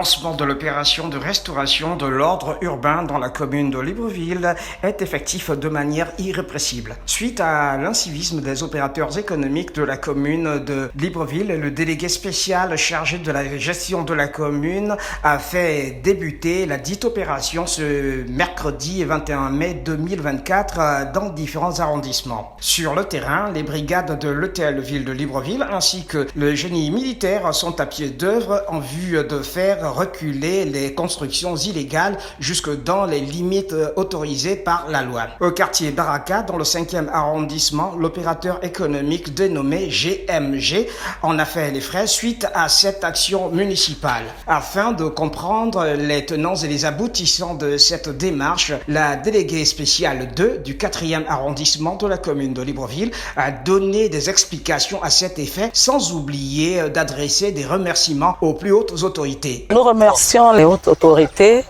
lancement de l'opération de restauration de l'ordre urbain dans la commune de Libreville est effectif de manière irrépressible. Suite à l'incivisme des opérateurs économiques de la commune de Libreville, le délégué spécial chargé de la gestion de la commune a fait débuter la dite opération ce mercredi 21 mai 2024 dans différents arrondissements. Sur le terrain, les brigades de l'ETL-Ville de Libreville ainsi que le génie militaire sont à pied d'œuvre en vue de faire reculer les constructions illégales jusque dans les limites autorisées par la loi. Au quartier Baraka, dans le 5e arrondissement, l'opérateur économique dénommé GMG en a fait les frais suite à cette action municipale. Afin de comprendre les tenants et les aboutissants de cette démarche, la déléguée spéciale 2 du 4e arrondissement de la commune de Libreville a donné des explications à cet effet, sans oublier d'adresser des remerciements aux plus hautes autorités. Nous remercions les hautes autorités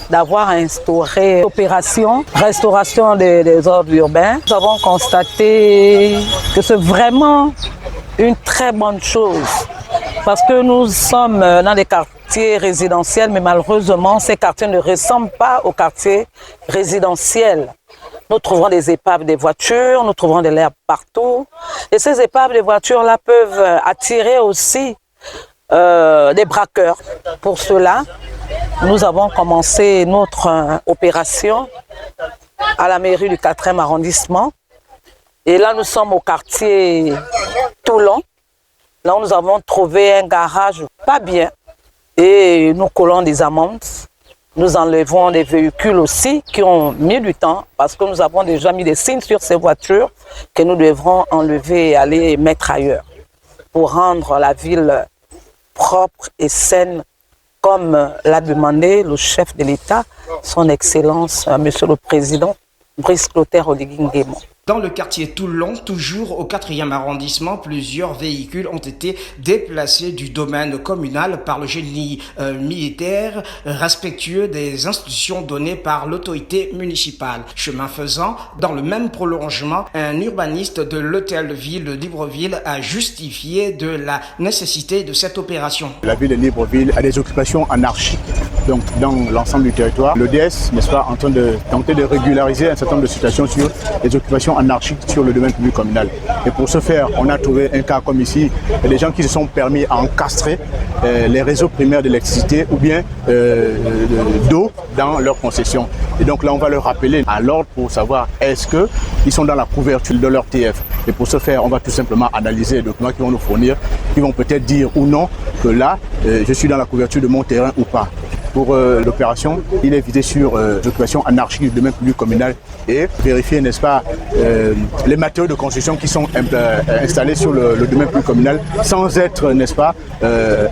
d'avoir instauré l'opération restauration des ordres urbains. Nous avons constaté que c'est vraiment une très bonne chose parce que nous sommes dans des quartiers résidentiels, mais malheureusement, ces quartiers ne ressemblent pas aux quartiers résidentiels. Nous trouvons des épaves des voitures, nous trouvons de l'herbe partout. Et ces épaves des voitures-là peuvent attirer aussi des braqueurs. Pour cela, nous avons commencé notre opération à la mairie du 4e arrondissement. Et là, nous sommes au quartier Toulon. Là, nous avons trouvé un garage pas bien. Et nous collons des amendes. Nous enlevons des véhicules aussi qui ont mis du temps parce que nous avons déjà mis des signes sur ces voitures que nous devrons enlever et aller mettre ailleurs pour rendre la ville propre et saine comme l'a demandé le chef de l'État, son Excellence, Monsieur le Président, Brice Clotaire Oligui Nguema. Dans le quartier Toulon, toujours au 4e arrondissement, plusieurs véhicules ont été déplacés du domaine communal par le génie militaire, respectueux des instructions données par l'autorité municipale. Chemin faisant, dans le même prolongement, un urbaniste de l'hôtel-ville de Libreville a justifié de la nécessité de cette opération. La ville de Libreville a des occupations anarchiques. Donc, dans l'ensemble du territoire, l'ODS, n'est-ce pas, en train de tenter de régulariser un certain nombre de situations sur les occupations anarchiques sur le domaine public communal. Et pour ce faire, on a trouvé un cas comme ici, des gens qui se sont permis à encastrer les réseaux primaires d'électricité ou bien d'eau dans leurs concessions. Et donc là, on va leur rappeler à l'ordre pour savoir est-ce qu'ils sont dans la couverture de leur TF. Et pour ce faire, on va tout simplement analyser les documents qui vont nous fournir, qui vont peut-être dire ou non que là, je suis dans la couverture de mon terrain ou pas. Pour l'opération, il est visé sur l'occupation anarchique du domaine public communal et vérifier, n'est-ce pas, les matériaux de construction qui sont installés sur le domaine public communal sans être, n'est-ce pas,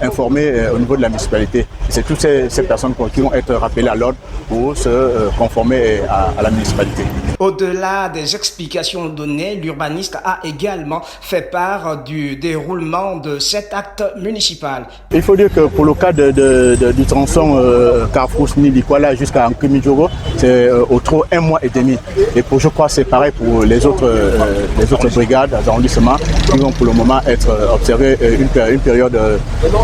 informés au niveau de la municipalité. C'est toutes ces personnes qui vont être rappelées à l'ordre pour se conformer à la municipalité. Au-delà des explications données, l'urbaniste a également fait part du déroulement de cet acte municipal. Il faut dire que pour le cas du tronçon Carrefour-Nilikwala jusqu'à Nkimidjogo, c'est au trop 1 mois et demi. Et je crois que c'est pareil pour les autres brigades d'arrondissement qui vont pour le moment être observées une période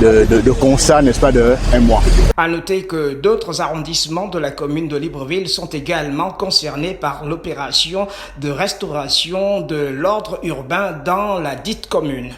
de constat, n'est-ce pas, de 1 mois. À noter que d'autres arrondissements de la commune de Libreville sont également concernés par l'opération de restauration de l'ordre urbain dans la dite commune.